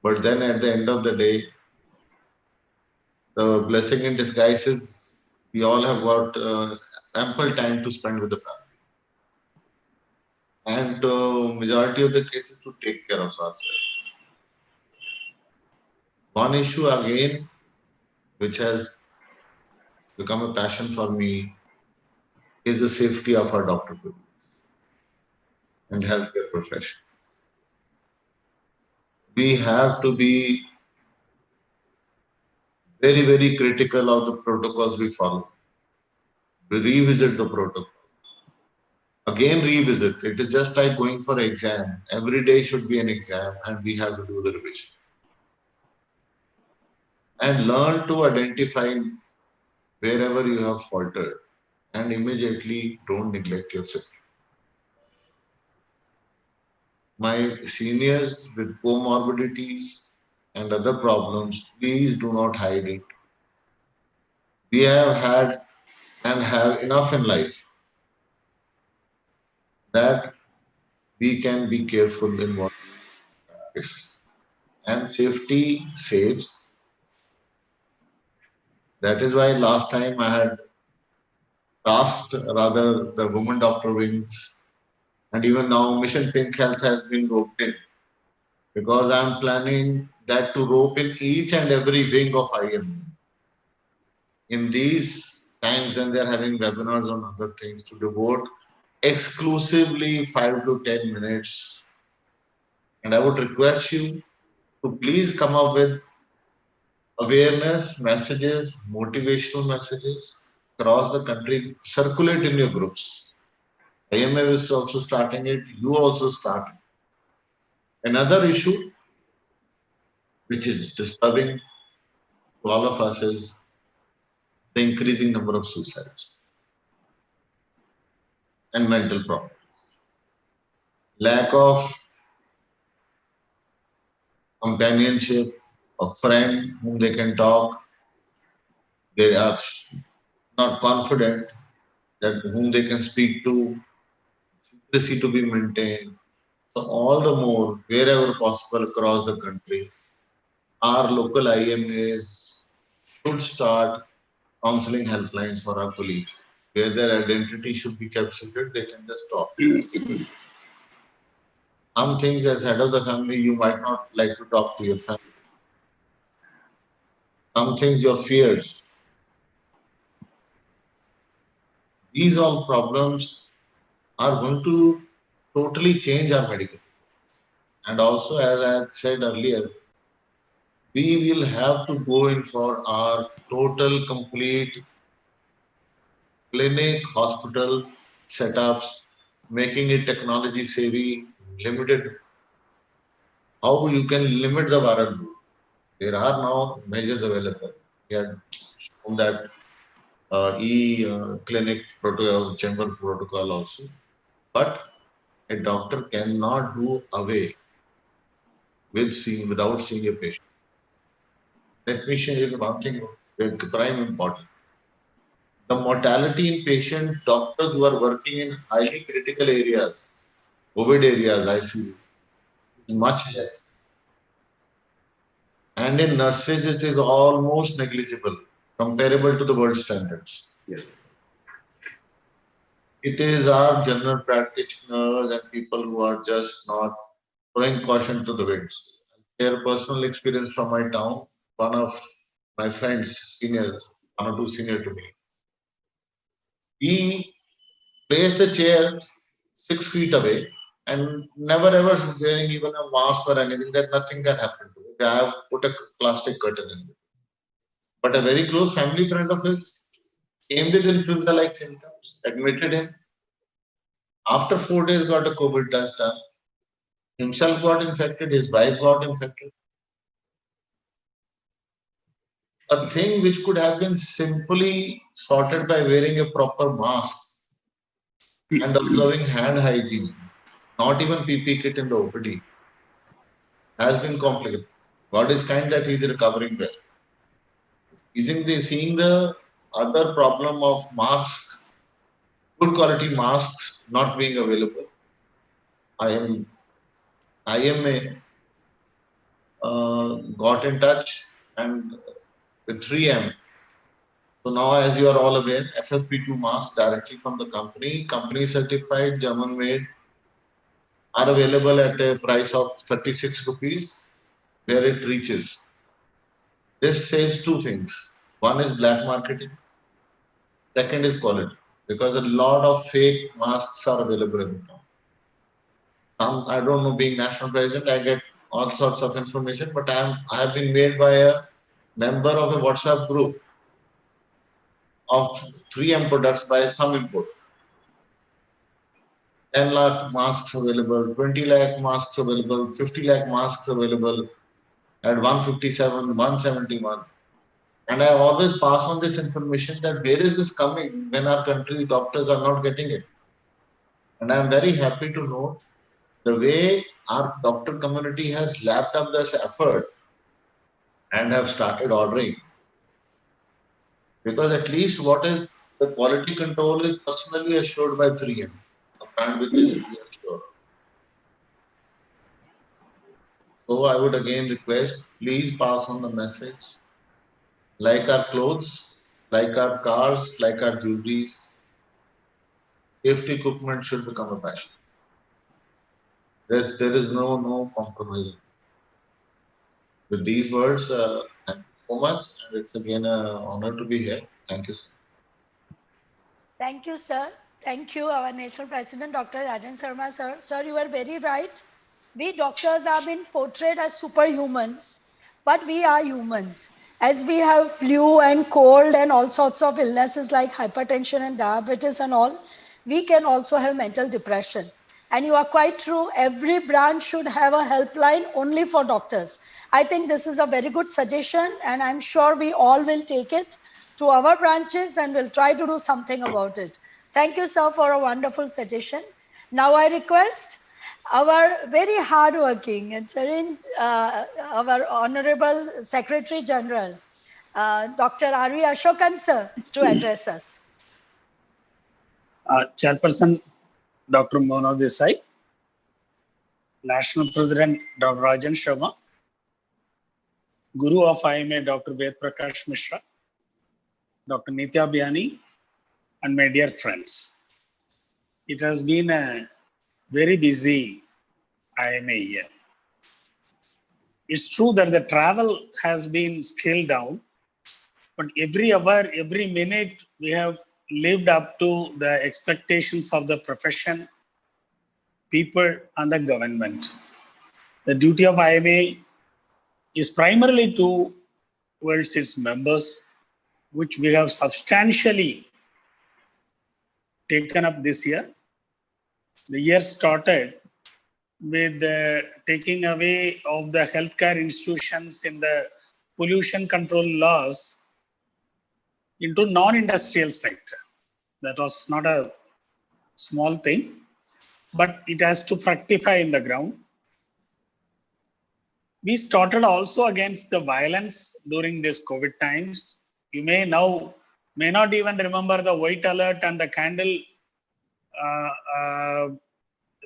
But then at the end of the day, the blessing in disguise is we all have got ample time to spend with the family. And majority of the cases to take care of ourselves. One issue again, which has become a passion for me, is the safety of our doctor and healthcare profession. We have to be very, very critical of the protocols we follow. We revisit the protocol. Again, revisit. It is just like going for an exam. Every day should be an exam, and we have to do the revision. And learn to identify wherever you have faltered and immediately don't neglect your safety. My seniors with comorbidities and other problems, please do not hide it. We have had and have enough in life that we can be careful in what we practice. And safety saves. That is why last time I had tasked rather the women doctor wings, and even now Mission Pink Health has been roped in because I'm planning that to rope in each and every wing of IM in these times when they're having webinars on other things to devote exclusively 5 to 10 minutes. And I would request you to please come up with awareness messages, motivational messages across the country, circulate in your groups. IMA is also starting it, you also start. Another issue which is disturbing to all of us is the increasing number of suicides and mental problems. Lack of companionship, a friend whom they can talk, they are not confident that whom they can speak to, secrecy to be maintained. So all the more, wherever possible across the country, our local IMAs should start counseling helplines for our colleagues. Where their identity should be kept secret, they can just talk. Some things as head of the family, you might not like to talk to your family. Some things, your fears. These all problems are going to totally change our medical. And also, as I said earlier, we will have to go in for our total, complete clinic, hospital setups, making it technology savvy, limited. How you can limit the viral load? There are now measures available. We had shown that e-clinic protocol, chamber protocol also. But a doctor cannot do away with seeing without seeing a patient. Let me share you one thing of prime importance. The mortality in patient doctors who are working in highly critical areas, COVID areas, ICU, is much less. And in nurses, it is almost negligible, comparable to the world standards. Yes. It is our general practitioners and people who are just not throwing caution to the winds. Share personal experience from my town. One of my friends, senior, one or two senior to me, he placed a chair 6 feet away and never ever wearing even a mask or anything, that nothing can happen to it. I have put a plastic curtain in it. But a very close family friend of his came with influenza-like symptoms, admitted him. After 4 days, got a COVID test done. Himself got infected, his wife got infected. A thing which could have been simply sorted by wearing a proper mask and observing hand hygiene, not even PP kit in the OPD, has been complicated. God is kind that he's recovering well. Seeing the other problem of masks, good quality masks not being available. I am got in touch and with 3M. So now, as you are all aware, FFP2 masks directly from the company certified, German made, are available at a price of 36 rupees where it reaches. This saves two things. One is black marketing, second is quality, because a lot of fake masks are available in the town. I don't know, being national president, I get all sorts of information, but I have been made by a member of a WhatsApp group of 3M products by some import. 10 lakh masks available, 20 lakh masks available, 50 lakh masks available at 157, 171. And I always pass on this information that where is this coming when our country doctors are not getting it. And I'm very happy to know the way our doctor community has lapped up this effort and have started ordering. Because at least what is the quality control is personally assured by 3M, a brand which is reassured. So I would again request, please pass on the message. Like our clothes, like our cars, like our jewelries, safety equipment should become a passion. There is no compromise. With these words, thank you so much, and it's again an honor to be here. Thank you, sir. Thank you, sir. Thank you, our National President, Dr. Rajan Sharma, sir. Sir, you are very right. We doctors have been portrayed as superhumans, but we are humans. As we have flu and cold and all sorts of illnesses like hypertension and diabetes and all, we can also have mental depression. And you are quite true, every branch should have a helpline only for doctors. I think this is a very good suggestion, and I'm sure we all will take it to our branches and we'll try to do something about it. Thank you, sir, for a wonderful suggestion. Now I request our very hardworking and serene, our Honorable Secretary General, Dr. R.V. Ashokan, sir, to address us. Chairperson Dr. Mona Desai, National President Dr. Rajan Sharma, Guru of IMA Dr. Vedprakash Mishra, Dr. Nitya Biani, and my dear friends. It has been a very busy IMA year. It's true that the travel has been scaled down, but every hour, every minute, we have lived up to the expectations of the profession, people, and the government. The duty of IMA is primarily towards its members, which we have substantially taken up this year. The year started with the taking away of the healthcare institutions in the pollution control laws into non-industrial sector. That was not a small thing, but it has to fructify in the ground. We started also against the violence during this COVID times. You may not even remember the white alert and the candle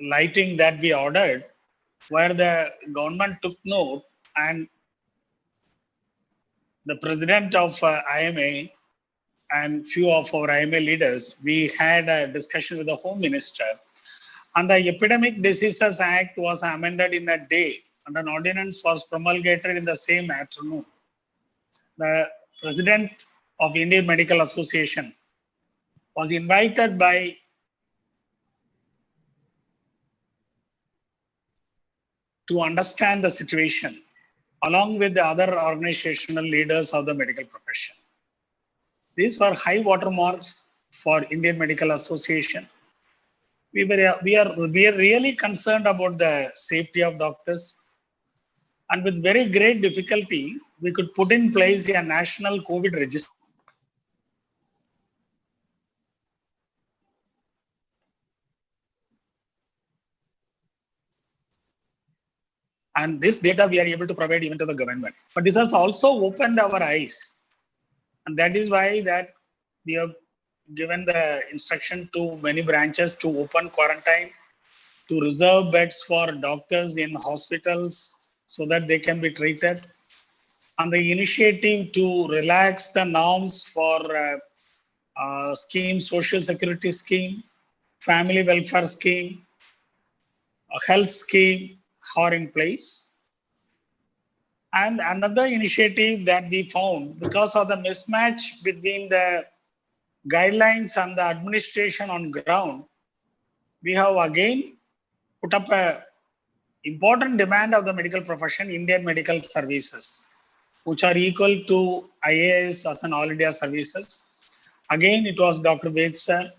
lighting that we ordered, where the government took note and the president of IMA and few of our IMA leaders, we had a discussion with the Home Minister, and the Epidemic Diseases Act was amended in a day and an ordinance was promulgated in the same afternoon. The president of Indian Medical Association was invited by to understand the situation along with the other organizational leaders of the medical profession. These were high watermarks for Indian Medical Association. We are really concerned about the safety of doctors, and with very great difficulty, we could put in place a national COVID register. And this data we are able to provide even to the government. But this has also opened our eyes. And that is why that we have given the instruction to many branches to open quarantine, to reserve beds for doctors in hospitals, so that they can be treated. And the initiative to relax the norms for scheme, social security scheme, family welfare scheme, a health scheme are in place. And another initiative that we found, because of the mismatch between the guidelines and the administration on ground, we have again put up a important demand of the medical profession, Indian medical services, which are equal to IAS as an all India services. Again, it was Dr. Ved sir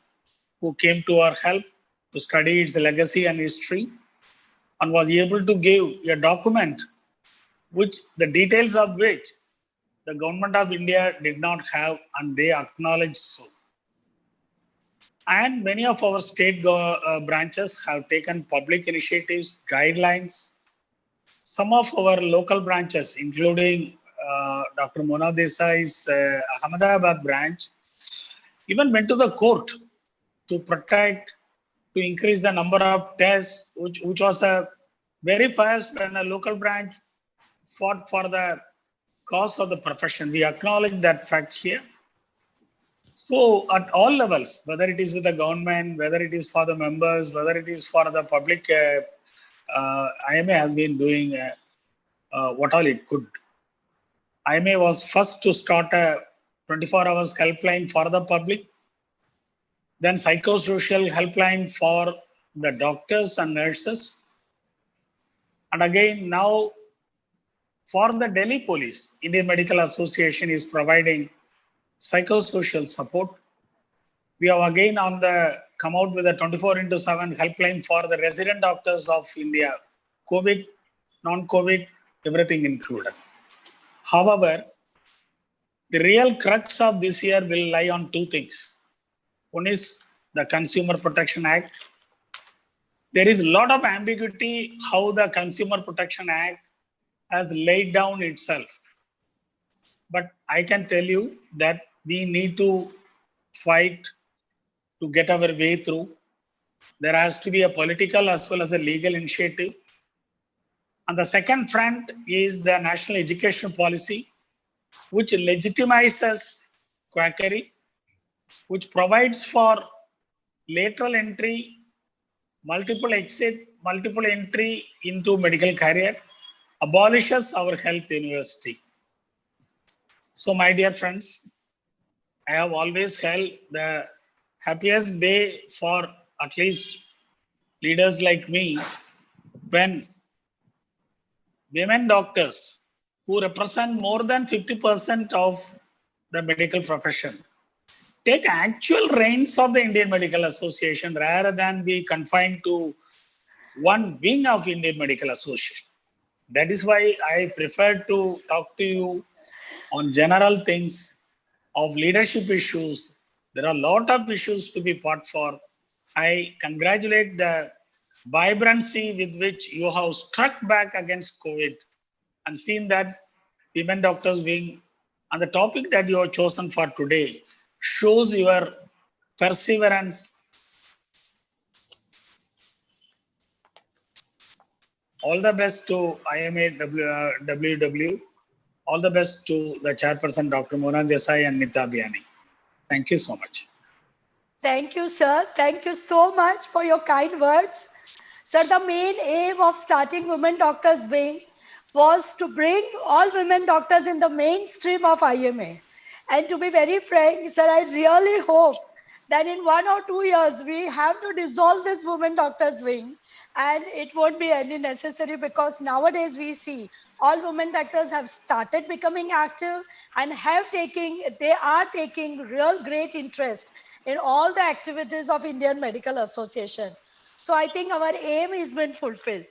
who came to our help to study its legacy and history and was able to give a document which the details of which the government of India did not have, and they acknowledged so. And many of our state branches have taken public initiatives, guidelines. Some of our local branches, including Dr. Mona Desai's Ahmedabad branch, even went to the court to protect, to increase the number of tests, which was a very fast when a local branch fought for the cause of the profession. We acknowledge that fact here. So at all levels, whether it is with the government, whether it is for the members, whether it is for the public, IMA has been doing what all it could. IMA was first to start a 24 hours helpline for the public, then psychosocial helpline for the doctors and nurses. And again, now for the Delhi Police, Indian Medical Association is providing psychosocial support. We have again come out with a 24/7 helpline for the resident doctors of India, COVID, non-COVID, everything included. However, the real crux of this year will lie on two things. One is the Consumer Protection Act. There is a lot of ambiguity how the Consumer Protection Act has laid down itself. But I can tell you that we need to fight to get our way through. There has to be a political as well as a legal initiative. And the second front is the national education policy, which legitimizes quackery, which provides for lateral entry, multiple exit, multiple entry into medical career, abolishes our health university. So my dear friends, I have always held the happiest day for at least leaders like me when women doctors who represent more than 50% of the medical profession take actual reins of the Indian Medical Association rather than be confined to one wing of Indian Medical Association. That is why I prefer to talk to you on general things of leadership issues. There are a lot of issues to be fought for. I congratulate the vibrancy with which you have struck back against COVID and seen that women doctors wing. And the topic that you have chosen for today shows your perseverance. All the best to IMA WW. All the best to the chairperson, Dr. Mona Desai and Nita Biani. Thank you so much. Thank you, sir. Thank you so much for your kind words. Sir, the main aim of starting Women Doctors Wing was to bring all women doctors in the mainstream of IMA. And to be very frank, sir, I really hope that in 1 or 2 years, we have to dissolve this Women Doctors Wing. And it won't be any necessary because nowadays we see all women doctors have started becoming active and they are taking real great interest in all the activities of Indian Medical Association. So I think our aim has been fulfilled.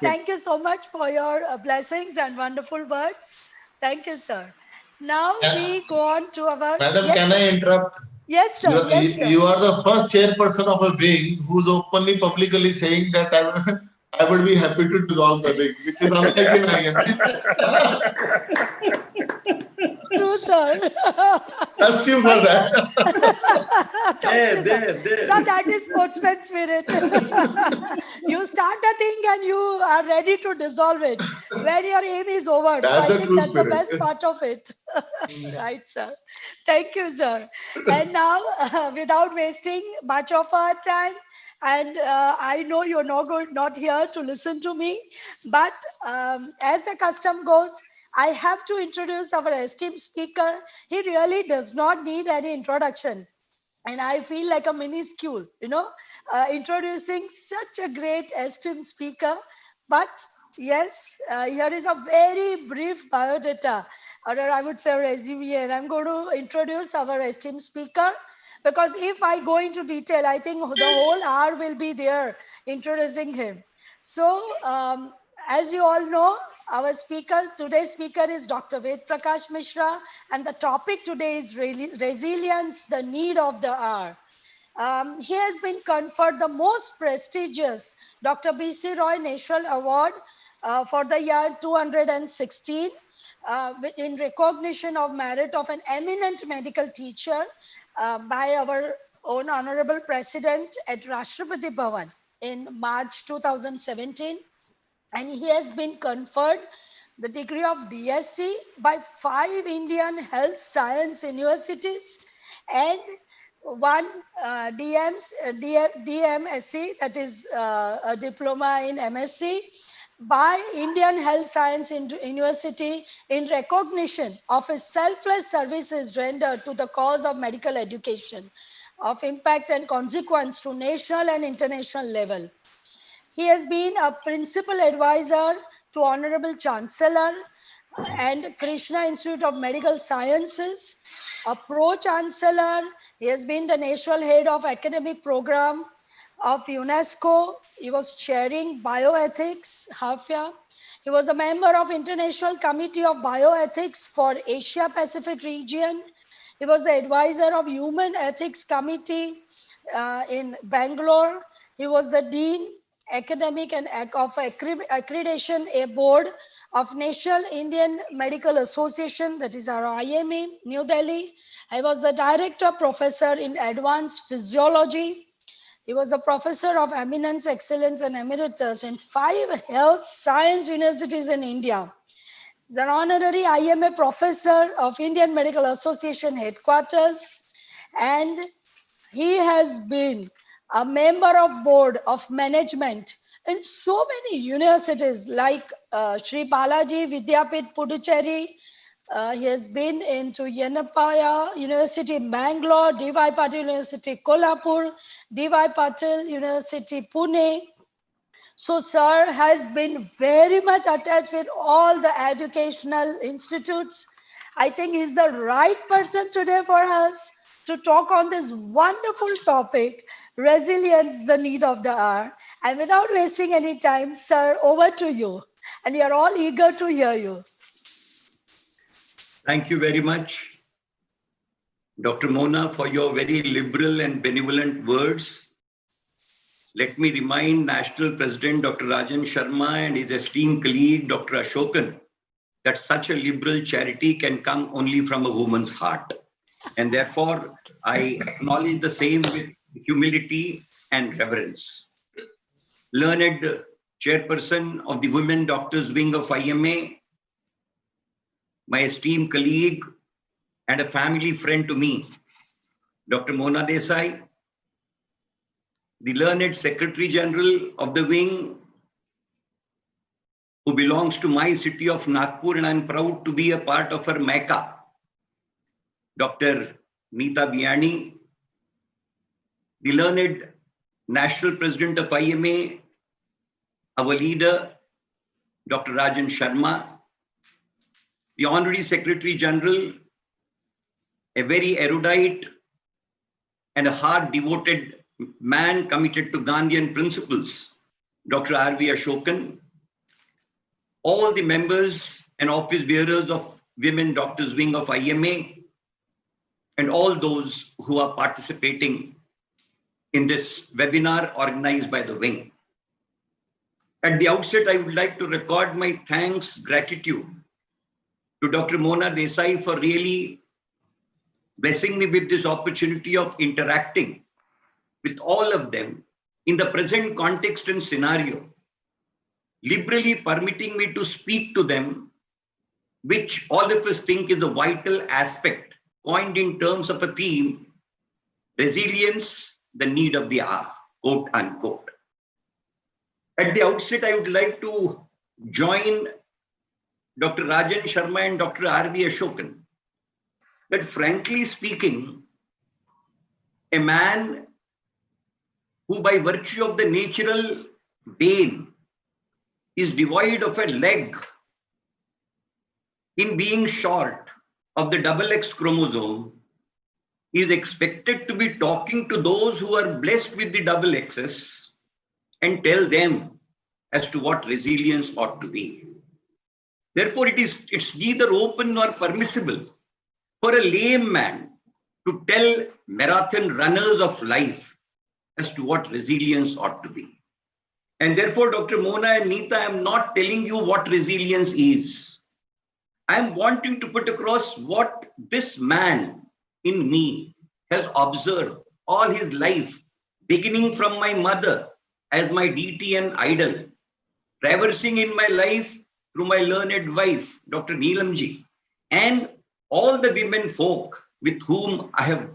Thank you so much for your blessings and wonderful words. Thank you, sir. Now we go on to our... Madam, yes, can I interrupt? Yes, sir. You are the first chairperson of a wing who's openly, publicly saying that I would be happy to dissolve the wing, which is unlike in IMA. True, sir. Thank you for that. Thank you, sir. there. Sir, that is sportsman spirit. You start a thing and you are ready to dissolve it when your aim is over. So That's I a think true that's the spirit. best part of it. Right, sir. Thank you, sir. And now, without wasting much of our time, and I know you're not here to listen to me, but as the custom goes, I have to introduce our esteemed speaker. He really does not need any introduction. And I feel like a minuscule, introducing such a great esteemed speaker. But yes, here is a very brief biodata, or I would say resume, and I'm going to introduce our esteemed speaker. Because if I go into detail, I think the whole hour will be there introducing him. So, as you all know, our today's speaker is Dr. Vedprakash Mishra, and the topic today is resilience, the need of the hour. He has been conferred the most prestigious Dr. B.C. Roy National Award for the year 2016 in recognition of merit of an eminent medical teacher by our own Honorable President at Rashtrapati Bhavan in March 2017. And he has been conferred the degree of DSc by 5 Indian health science universities and one DMSc, that is a diploma in MSc, by Indian Health Science University in recognition of his selfless services rendered to the cause of medical education of impact and consequence to national and international level. He has been a principal advisor to Honorable Chancellor and Krishna Institute of Medical Sciences, a pro-chancellor. He has been the national head of academic program of UNESCO. He was chairing bioethics, HAFIA. He was a member of International Committee of Bioethics for Asia Pacific region. He was the advisor of Human Ethics Committee in Bangalore. He was the Dean Academic and of Accreditation Board of National Indian Medical Association, that is our IMA, New Delhi. I was the Director Professor in Advanced Physiology. He was a Professor of Eminence, Excellence and Emeritus in 5 health science universities in India. He's an honorary IMA Professor of Indian Medical Association headquarters, and he has been a member of board of management in so many universities like Sri Balaji Vidyapith Puducherry. He has been into Yenapaya University, Bangalore, D.Y. Patil University, Kolhapur, D.Y. Patil University, Pune. So sir has been very much attached with all the educational institutes. I think he's the right person today for us to talk on this wonderful topic, resilience, the need of the hour. And without wasting any time, sir, over to you. And we are all eager to hear you. Thank you very much, Dr. Mona, for your very liberal and benevolent words. Let me remind National President Dr. Rajan Sharma and his esteemed colleague Dr. Ashokan that such a liberal charity can come only from a woman's heart. And therefore, I acknowledge the same with humility and reverence. Learned Chairperson of the Women Doctors Wing of IMA, my esteemed colleague and a family friend to me, Dr. Mona Desai, the learned Secretary General of the wing, who belongs to my city of Nagpur, and I'm proud to be a part of her Mecca, Dr. Neeta Biani, the learned National President of IMA, our leader, Dr. Rajan Sharma, the Honorary Secretary General, a very erudite and a hard-devoted man committed to Gandhian principles, Dr. R.V. Ashokan, all the members and office bearers of Women Doctors Wing of IMA, and all those who are participating in this webinar organized by the wing. At the outset, I would like to record my thanks, gratitude to Dr. Mona Desai for really blessing me with this opportunity of interacting with all of them in the present context and scenario, liberally permitting me to speak to them, which all of us think is a vital aspect, coined in terms of a theme, resilience, the need of the hour, quote unquote. At the outset, I would like to join Dr. Rajan Sharma and Dr. R.V. Ashokan that frankly speaking, a man who by virtue of the natural bane is devoid of a leg in being short of the XX chromosome is expected to be talking to those who are blessed with the XXs and tell them as to what resilience ought to be. Therefore, it's neither open nor permissible for a lame man to tell marathon runners of life as to what resilience ought to be. And therefore, Dr. Mona and Neeta, I am not telling you what resilience is. I am wanting to put across what this man in me has observed all his life, beginning from my mother as my deity and idol, traversing in my life through my learned wife, Dr. Neelamji, and all the women folk with whom I have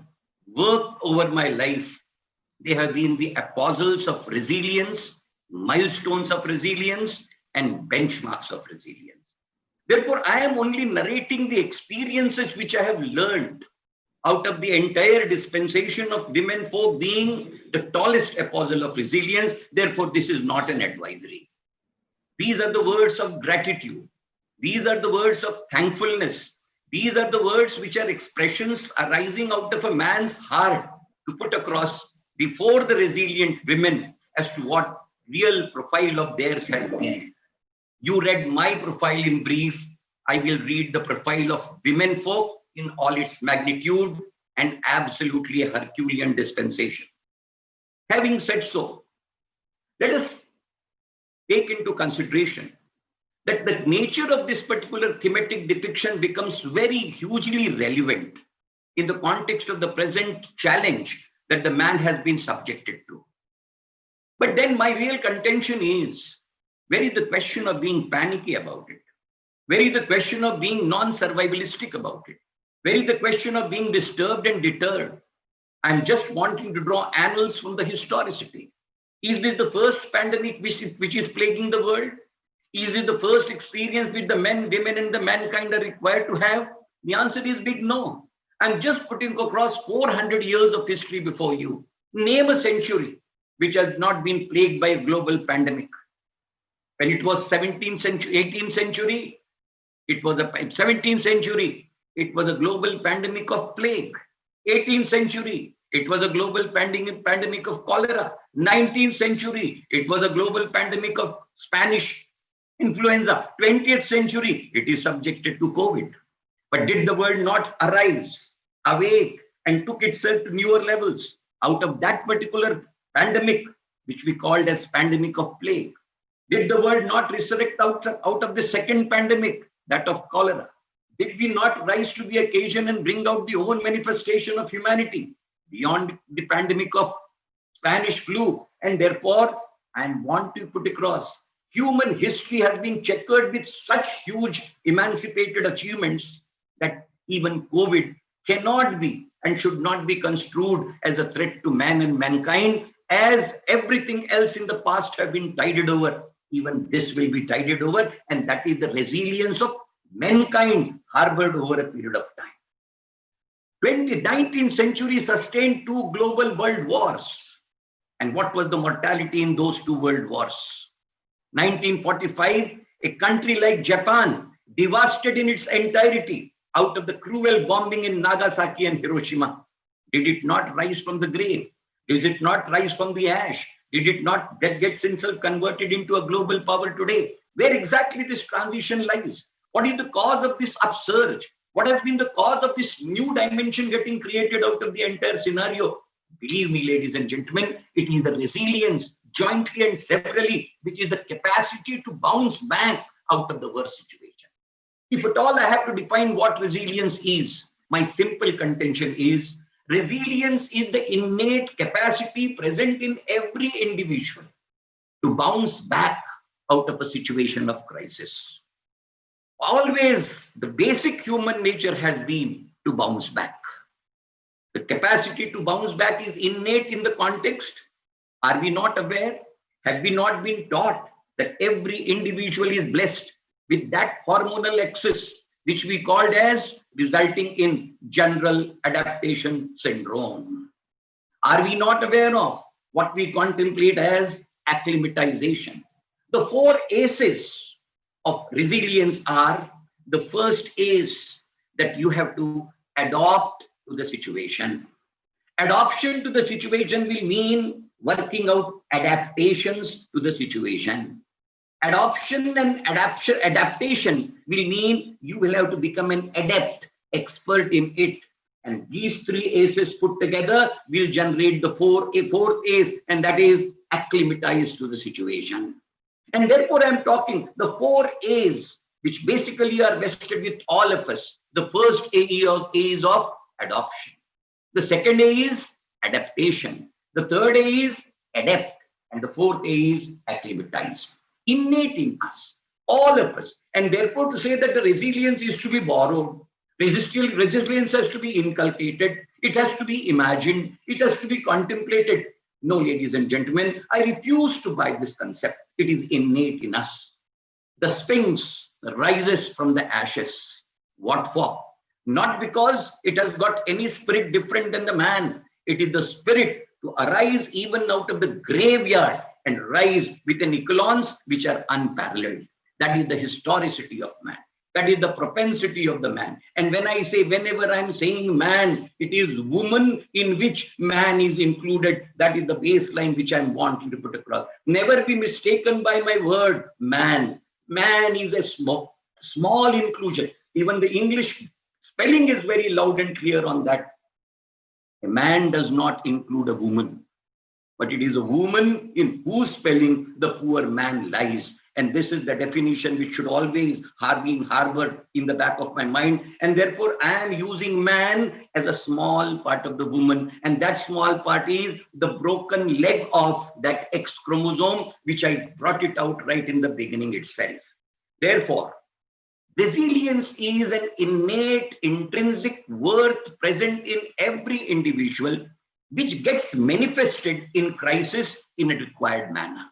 worked over my life. They have been the apostles of resilience, milestones of resilience, and benchmarks of resilience. Therefore, I am only narrating the experiences which I have learned out of the entire dispensation of women folk being the tallest apostle of resilience. Therefore, this is not an advisory. These are the words of gratitude. These are the words of thankfulness. These are the words which are expressions arising out of a man's heart to put across before the resilient women as to what real profile of theirs has been. You read my profile in brief. I will read the profile of women folk in all its magnitude and absolutely a Herculean dispensation. Having said so, let us take into consideration that the nature of this particular thematic depiction becomes very hugely relevant in the context of the present challenge that the man has been subjected to. But then my real contention is, where is the question of being panicky about it? Where is the question of being non-survivalistic about it? Where is the question of being disturbed and deterred? I'm just wanting to draw annals from the historicity. Is this the first pandemic which is plaguing the world? Is it the first experience which the men, women, and the mankind are required to have? The answer is big no. I'm just putting across 400 years of history before you. Name a century which has not been plagued by a global pandemic. When it was 17th century, 18th century, it was a 17th century, it was a global pandemic of plague. 18th century, it was a global pandemic of cholera. 19th century, it was a global pandemic of Spanish influenza. 20th century, it is subjected to COVID. But did the world not arise, awake, and took itself to newer levels out of that particular pandemic, which we called as pandemic of plague? Did the world not resurrect out of the second pandemic, that of cholera? Did we not rise to the occasion and bring out the own manifestation of humanity beyond the pandemic of Spanish flu? And therefore, I want to put across, human history has been checkered with such huge emancipated achievements that even COVID cannot be and should not be construed as a threat to man and mankind, as everything else in the past have been tided over. Even this will be tided over, and that is the resilience of mankind harbored over a period of time. 19th century sustained 2 global world wars. And what was the mortality in those 2 world wars? 1945, a country like Japan devastated in its entirety out of the cruel bombing in Nagasaki and Hiroshima. Did it not rise from the grave? Did it not rise from the ash? Did it not that gets itself converted into a global power today? Where exactly this transition lies? What is the cause of this upsurge? What has been the cause of this new dimension getting created out of the entire scenario? Believe me, ladies and gentlemen, it is the resilience, jointly and severally, which is the capacity to bounce back out of the worst situation. If at all I have to define what resilience is, my simple contention is resilience is the innate capacity present in every individual to bounce back out of a situation of crisis. Always the basic human nature has been to bounce back. The capacity to bounce back is innate in the context. Are we not aware? Have we not been taught that every individual is blessed with that hormonal axis, which we called as resulting in general adaptation syndrome? Are we not aware of what we contemplate as acclimatization? The four A's of resilience are: the first is that you have to adopt to the situation. Adoption to the situation will mean working out adaptations to the situation. Adoption and adaptation will mean you will have to become an adept, expert in it. And these three A's put together will generate the fourth A's, and that is acclimatize to the situation. And therefore, I'm talking the four A's, which basically are vested with all of us. The first A is of adoption. The second A is adaptation. The third A is adapt. And the fourth A is acclimatize. Innate in us, all of us. And therefore, to say that the resilience is to be borrowed, resilience has to be inculcated, it has to be imagined, it has to be contemplated. No, ladies and gentlemen, I refuse to buy this concept. It is innate in us. The Sphinx rises from the ashes. What for? Not because it has got any spirit different than the man. It is the spirit to arise even out of the graveyard and rise with an echelons which are unparalleled. That is the historicity of man. That is the propensity of the man. And when I say, whenever I'm saying man, it is woman in which man is included. That is the baseline which I'm wanting to put across. Never be mistaken by my word, man. Man is a small inclusion. Even the English spelling is very loud and clear on that. A man does not include a woman, but it is a woman in whose spelling the poor man lies. And this is the definition which should always be harbored in the back of my mind. And therefore, I am using man as a small part of the woman. And that small part is the broken leg of that X chromosome, which I brought it out right in the beginning itself. Therefore, resilience is an innate, intrinsic worth present in every individual, which gets manifested in crisis in a required manner.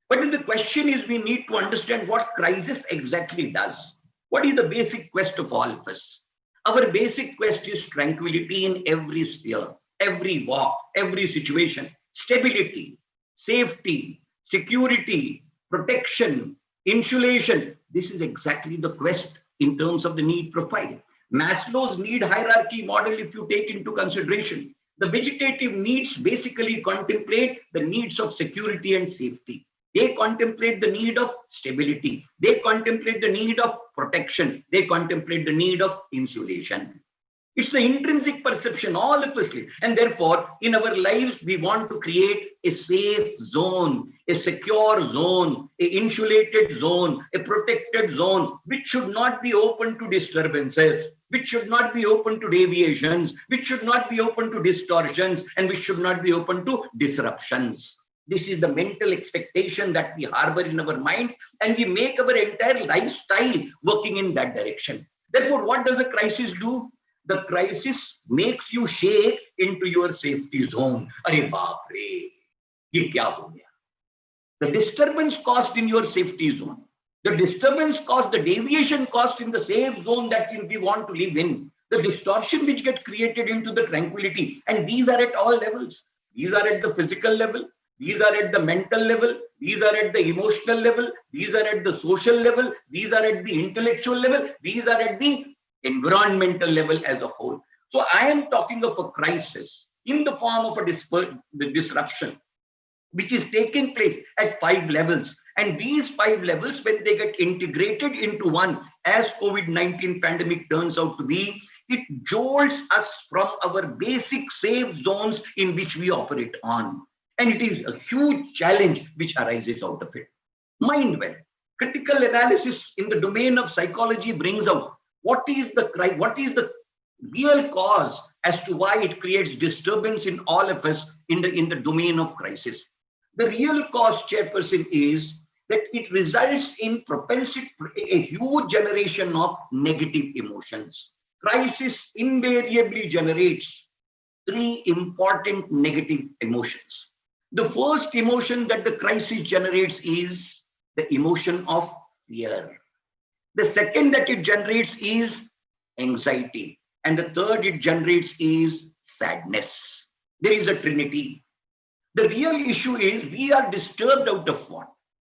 But the question is, we need to understand what crisis exactly does. What is the basic quest of all of us? Our basic quest is tranquility in every sphere, every walk, every situation, stability, safety, security, protection, insulation. This is exactly the quest in terms of the need profile. Maslow's need hierarchy model, if you take into consideration, the vegetative needs basically contemplate the needs of security and safety. They contemplate the need of stability. They contemplate the need of protection. They contemplate the need of insulation. It's the intrinsic perception, all of us. And therefore, in our lives, we want to create a safe zone, a secure zone, an insulated zone, a protected zone, which should not be open to disturbances, which should not be open to deviations, which should not be open to distortions, and which should not be open to disruptions. This is the mental expectation that we harbor in our minds, and we make our entire lifestyle working in that direction. Therefore, what does a crisis do? The crisis makes you shake into your safety zone. Arey baap re, ye kya ho gaya? The disturbance caused in your safety zone, the disturbance caused, the deviation caused in the safe zone that we want to live in, the distortion which get created into the tranquility, and these are at all levels. These are at the physical level. These are at the mental level. These are at the emotional level. These are at the social level. These are at the intellectual level. These are at the environmental level as a whole. So I am talking of a crisis in the form of a disruption, which is taking place at 5 levels. And these 5 levels, when they get integrated into one, as COVID-19 pandemic turns out to be, it jolts us from our basic safe zones in which we operate on. And it is a huge challenge which arises out of it. Mind well, critical analysis in the domain of psychology brings out what is the real cause as to why it creates disturbance in all of us in the domain of crisis. The real cause, Chairperson, is that it results in propensity, a huge generation of negative emotions. Crisis invariably generates three important negative emotions. The first emotion that the crisis generates is the emotion of fear. The second that it generates is anxiety. And the third it generates is sadness. There is a trinity. The real issue is we are disturbed out of what?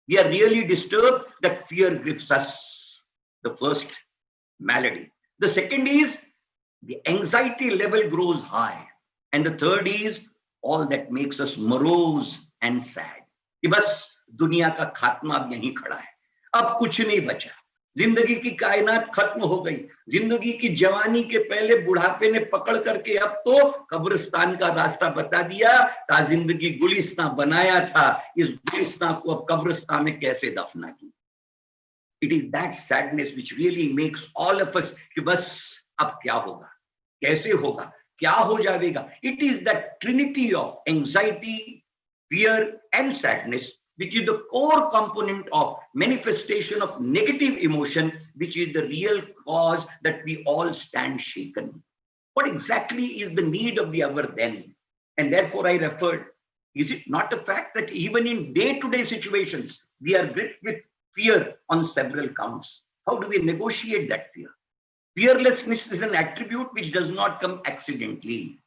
We are really disturbed that fear grips us. The first malady. The second is the anxiety level grows high. And the third is all that makes us morose and sad. कि बस दुनिया का खात्मा अब यहीं खड़ा है. अब कुछ नहीं बचा. जिंदगी की कायनात खत्म हो गई. जिंदगी की जवानी के पहले बुढ़ापे ने पकड़ करके अब तो कब्रिस्तान का रास्ता बता दिया. था जिंदगी गुलिस्तान बनाया था, इस गुलिस्तान को अब कब्रिस्तान में कैसे दफना की. It is that sadness which really makes all of us कि बस अब क्या होगा, कैसे होगा, क्या हो जाएगा. It is that trinity of anxiety, fear and sadness which is the core component of manifestation of negative emotion, which is the real cause that we all stand shaken. What exactly is the need of the hour then? And therefore I referred, is it not a fact that even in day-to-day situations, we are gripped with fear on several counts? How do we negotiate that fear? Fearlessness is an attribute which does not come accidentally.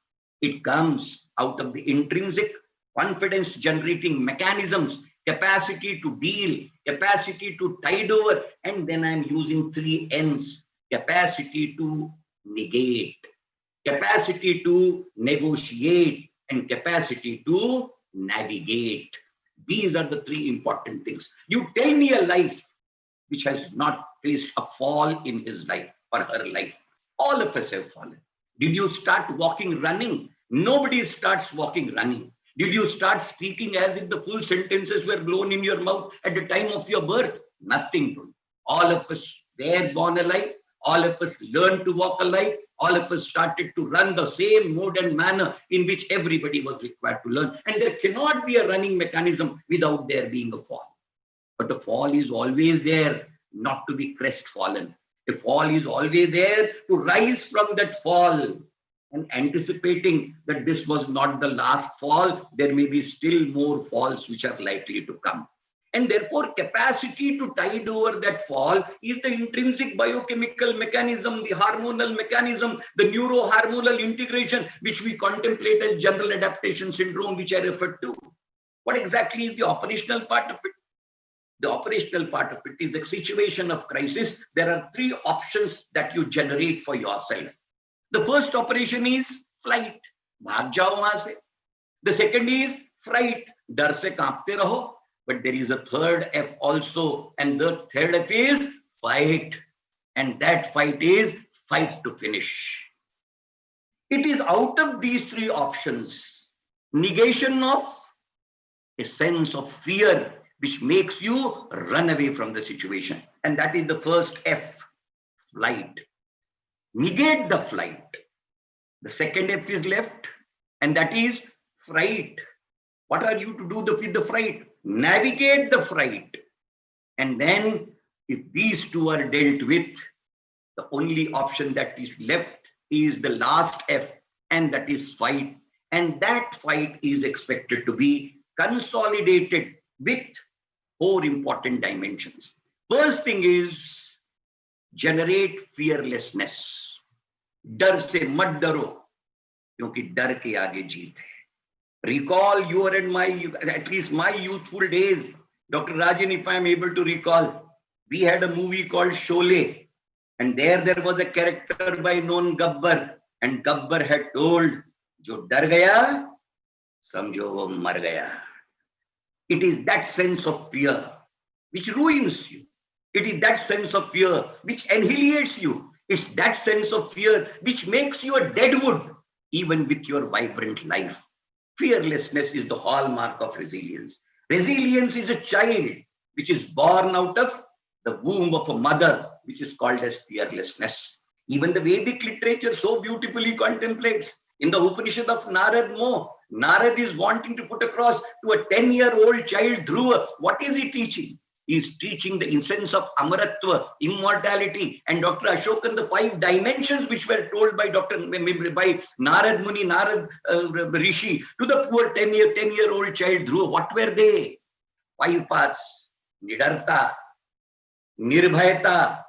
It comes out of the intrinsic confidence generating mechanisms, capacity to deal, capacity to tide over, and then I'm using 3 N's, capacity to negate, capacity to negotiate, and capacity to navigate. These are the 3 important things. You tell me a life which has not faced a fall in his life or her life. All of us have fallen. Did you start walking, running? Nobody starts walking, running. Did you start speaking as if the full sentences were blown in your mouth at the time of your birth? Nothing. All of us were born alive. All of us learned to walk alive. All of us started to run the same mode and manner in which everybody was required to learn. And there cannot be a running mechanism without there being a fall. But the fall is always there, not to be crestfallen. The fall is always there to rise from that fall. And anticipating that this was not the last fall, there may be still more falls which are likely to come. And therefore, capacity to tide over that fall is the intrinsic biochemical mechanism, the hormonal mechanism, the neurohormonal integration, which we contemplate as general adaptation syndrome, which I referred to. What exactly is the operational part of it? The operational part of it is a situation of crisis. There are 3 options that you generate for yourself. The first operation is flight. भाग जाओ वहां से. The second is fright. डर से कांपते रहो. But there is a third F also. And the third F is fight. And that fight is fight to finish. It is out of these 3 options, negation of a sense of fear, which makes you run away from the situation. And that is the first F, flight. Negate the flight. The second F is left, and that is fright. What are you to do with the fright? Navigate the fright. And then, if these 2 are dealt with, the only option that is left is the last F, and that is fight. And that fight is expected to be consolidated with 4 important dimensions. First thing is generate fearlessness. डर से मत डरो, क्योंकि डर के आगे जीत है. Recall your and my, at least my youthful days, Dr. Rajan, if I am able to recall, we had a movie called Sholay, and there was a character by known Gabbar, and Gabbar had told, जो डर गया, समझो वो मर गया. It is that sense of fear which ruins you. It is that sense of fear which annihilates you. It's that sense of fear which makes you a deadwood, even with your vibrant life. Fearlessness is the hallmark of resilience. Resilience is a child which is born out of the womb of a mother, which is called as fearlessness. Even the Vedic literature so beautifully contemplates. In the Upanishad of Narad Mo, Narad is wanting to put across to a 10-year-old child Dhruva. What is he teaching? He is teaching the essence of Amaratva, immortality, and Dr. Ashokan, the 5 dimensions which were told by by Narad Muni, Narad Rishi to the poor 10-year-old child Dhruva. What were they? 5 paths: Nidarta, Nirbhayata,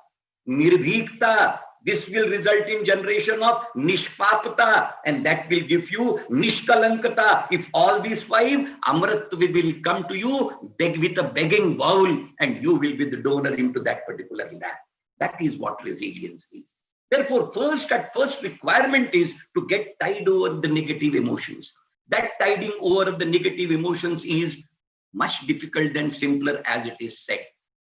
Nirbhikta. This will result in generation of Nishpapata, and that will give you Nishkalankata. If all these 5, Amratva will come to you beg with a begging bowl, and you will be the donor into that particular land. That is what resilience is. Therefore, first requirement is to get tied over the negative emotions. That tiding over of the negative emotions is much difficult than simpler as it is said.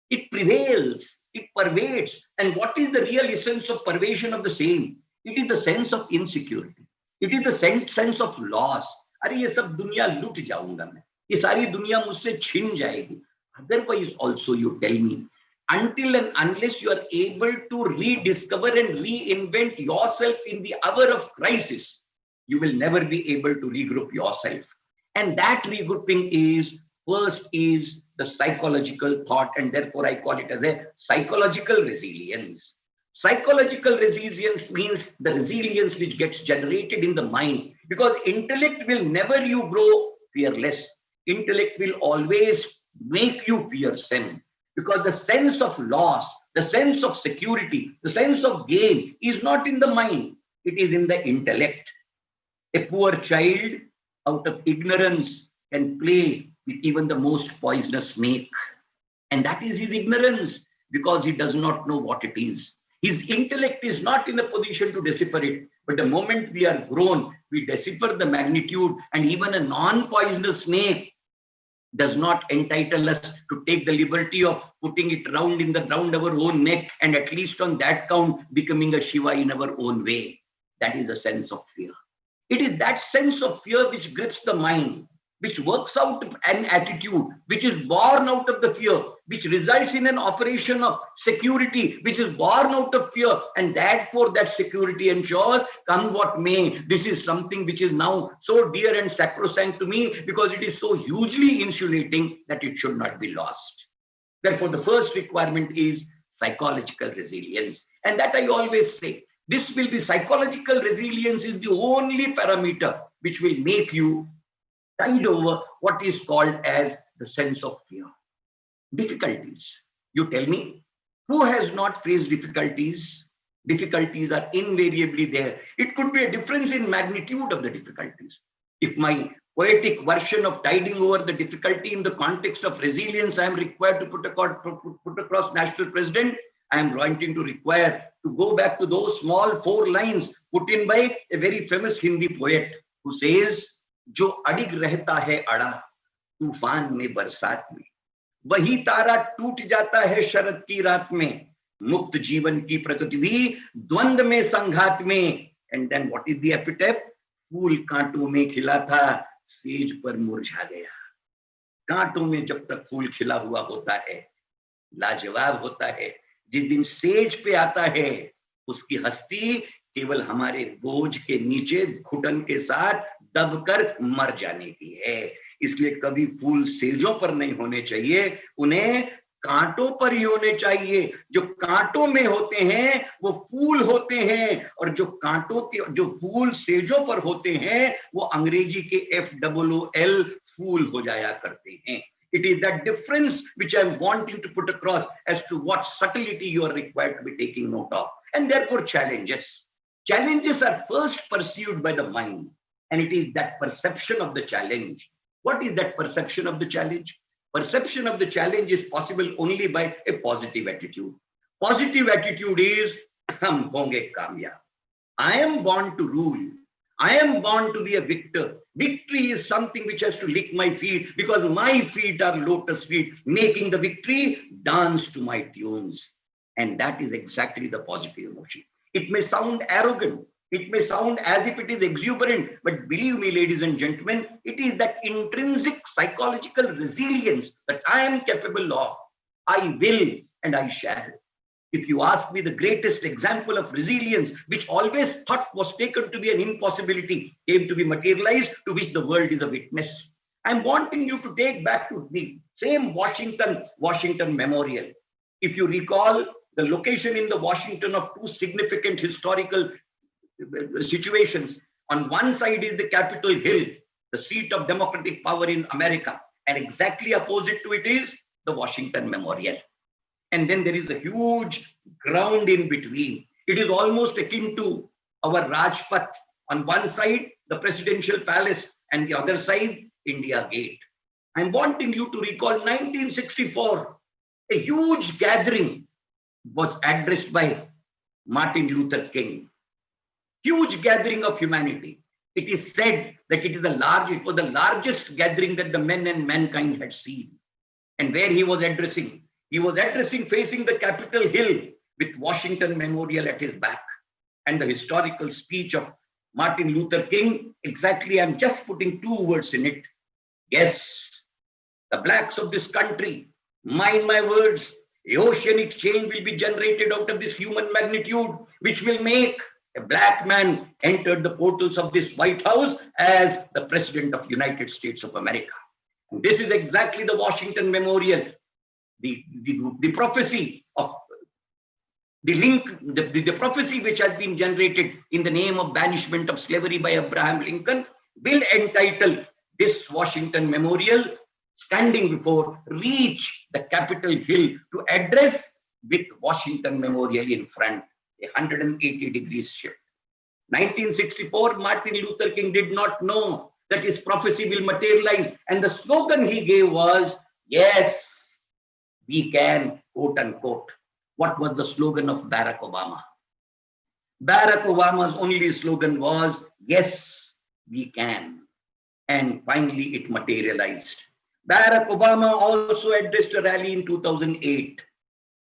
It prevails, it pervades. And what is the real essence of pervasion of the same? It is the sense of insecurity. It is the sense of loss. अरे ये सब दुनिया लूट जाऊंगा मैं, ये सारी दुनिया मुझसे छिन जाएगी. Otherwise also you tell me, until and unless you are able to rediscover and reinvent yourself in the hour of crisis, you will never be able to regroup yourself. And that regrouping is, first is the psychological thought, and therefore I call it as a psychological resilience. Psychological resilience means the resilience which gets generated in the mind, because intellect will never you grow fearless. Intellect will always make you fearsome, because the sense of loss, the sense of security, the sense of gain is not in the mind, it is in the intellect. A poor child out of ignorance can play with even the most poisonous snake. And that is his ignorance, because he does not know what it is. His intellect is not in a position to decipher it. But the moment we are grown, we decipher the magnitude, and even a non-poisonous snake does not entitle us to take the liberty of putting it round our own neck, and at least on that count, becoming a Shiva in our own way. That is a sense of fear. It is that sense of fear which grips the mind, which works out an attitude, which is born out of the fear, which results in an operation of security, which is born out of fear. And therefore that security ensures, come what may, this is something which is now so dear and sacrosanct to me, because it is so hugely insulating that it should not be lost. Therefore, the first requirement is psychological resilience. And that I always say, this will be psychological resilience is the only parameter which will make you tide over what is called as the sense of fear. Difficulties. You tell me, who has not faced difficulties? Difficulties are invariably there. It could be a difference in magnitude of the difficulties. If my poetic version of tiding over the difficulty in the context of resilience, I am required to put across National President, I am wanting to require to go back to those small 4 lines put in by a very famous Hindi poet who says, जो अडिग रहता है अड़ा तूफान में बरसात में, वही तारा टूट जाता है शरद की रात में, मुक्त जीवन की प्रकृति भी द्वंद्व में संघात में. And then what is the epitaph? फूल कांटों में खिला था, सेज पर मुरझा गया. कांटों में जब तक फूल खिला हुआ होता है, लाजवाब होता है. जिस दिन सेज पे आता है, उसकी हस्ती केवल हमारे बोझ के नीचे घुटन के साथ दबकर मर जाने की है. इसलिए कभी फूल सेजों पर नहीं होने चाहिए, उन्हें कांटों पर ही होने चाहिए. जो कांटों में होते हैं वो फूल होते हैं, और जो फूल सेजों पर होते हैं वो अंग्रेजी के FOOL फूल हो जाया करते हैं. It is that difference which I am wanting to put across as to what subtlety you are required to be taking note of. And therefore challenges. Challenges are first perceived by the mind, and it is that perception of the challenge. What is that perception of the challenge? Perception of the challenge is possible only by a positive attitude. Positive attitude is, hum honge kamyab. I am born to rule. I am born to be a victor. Victory is something which has to lick my feet, because my feet are lotus feet, making the victory dance to my tunes. And that is exactly the positive emotion. It may sound arrogant. It may sound as if it is exuberant, but believe me, ladies and gentlemen, it is that intrinsic psychological resilience that I am capable of. I will and I shall. If you ask me, the greatest example of resilience, which always thought was taken to be an impossibility, came to be materialized, to which the world is a witness. I'm wanting you to take back to the same Washington Memorial. If you recall, the location in the Washington of two significant historical situations. On one side is the Capitol Hill, the seat of democratic power in America, and exactly opposite to it is the Washington Memorial. And then there is a huge ground in between. It is almost akin to our Rajpath. On one side, the presidential palace, and the other side, India Gate. I'm wanting you to recall 1964, a huge gathering was addressed by Martin Luther King. Huge gathering of humanity. It is said that it was the largest gathering that the men and mankind had seen. And where he was addressing facing the Capitol Hill with Washington Memorial at his back. And the historical speech of Martin Luther King, exactly, I'm just putting two words in it. Yes, the blacks of this country, mind my words, a oceanic chain will be generated out of this human magnitude, which will make a black man enter the portals of this White House as the President of the United States of America. And this is exactly the Washington Memorial, the prophecy of the prophecy which has been generated in the name of banishment of slavery by Abraham Lincoln will entitle this Washington Memorial, standing before, reach the Capitol Hill to address with Washington Memorial in front, a 180 degrees shift. 1964, Martin Luther King did not know that his prophecy will materialize. And the slogan he gave was, yes, we can, quote unquote. What was the slogan of Barack Obama? Barack Obama's only slogan was, yes, we can. And finally, it materialized. Barack Obama also addressed a rally in 2008,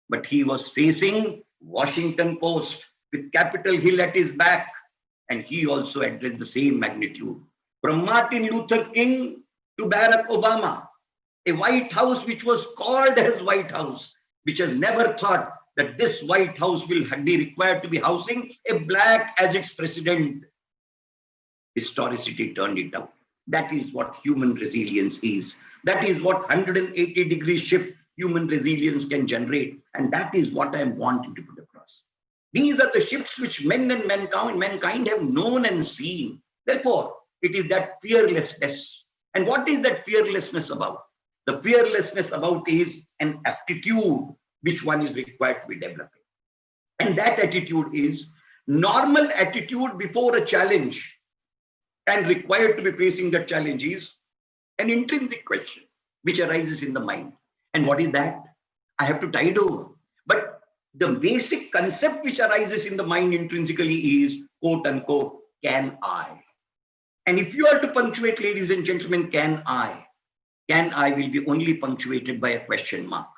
but he was facing Washington Post with Capitol Hill at his back, and he also addressed the same magnitude. From Martin Luther King to Barack Obama, a White House which was called as White House, which has never thought that this White House will be required to be housing a black as its president. Historicity turned it out. That is what human resilience is. That is what 180 degree shift human resilience can generate. And that is what I am wanting to put across. These are the shifts which men and mankind have known and seen. Therefore, it is that fearlessness. And what is that fearlessness about? The fearlessness about is an aptitude which one is required to be developing. And that attitude is normal attitude before a challenge, and required to be facing that challenge is an intrinsic question which arises in the mind. And what is that? I have to tide over. But the basic concept which arises in the mind intrinsically is, quote unquote, can I? And if you are to punctuate, ladies and gentlemen, can I will be only punctuated by a question mark.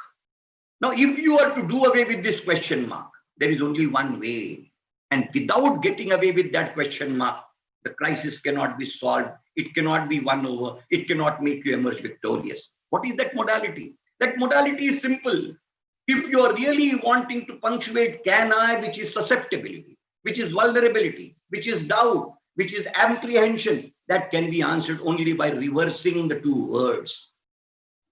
Now, if you are to do away with this question mark, there is only one way. And without getting away with that question mark, the crisis cannot be solved. It cannot be won over. It cannot make you emerge victorious. What is that modality? That modality is simple. If you are really wanting to punctuate can I, which is susceptibility, which is vulnerability, which is doubt, which is apprehension, that can be answered only by reversing the two words.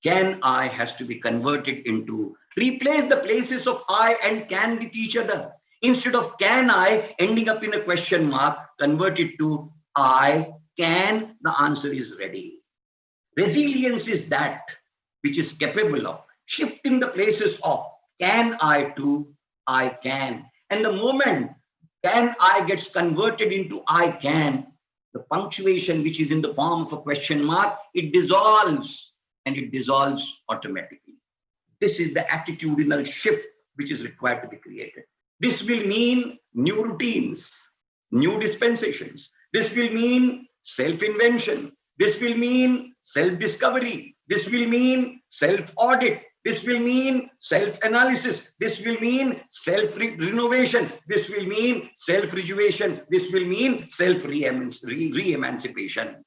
Can I has to be converted into, replace the places of I and can with each other. Instead of can I ending up in a question mark, convert it to I can, the answer is ready. Resilience is that which is capable of shifting the places of can I to I can. And the moment can I gets converted into I can, the punctuation which is in the form of a question mark, it dissolves, and it dissolves automatically. This is the attitudinal shift which is required to be created. This will mean new routines, new dispensations. This will mean self-invention. This will mean self-discovery. This will mean self-audit. This will mean self-analysis. This will mean self-renovation. This will mean self-rejuvenation. This will mean self-re-emancipation.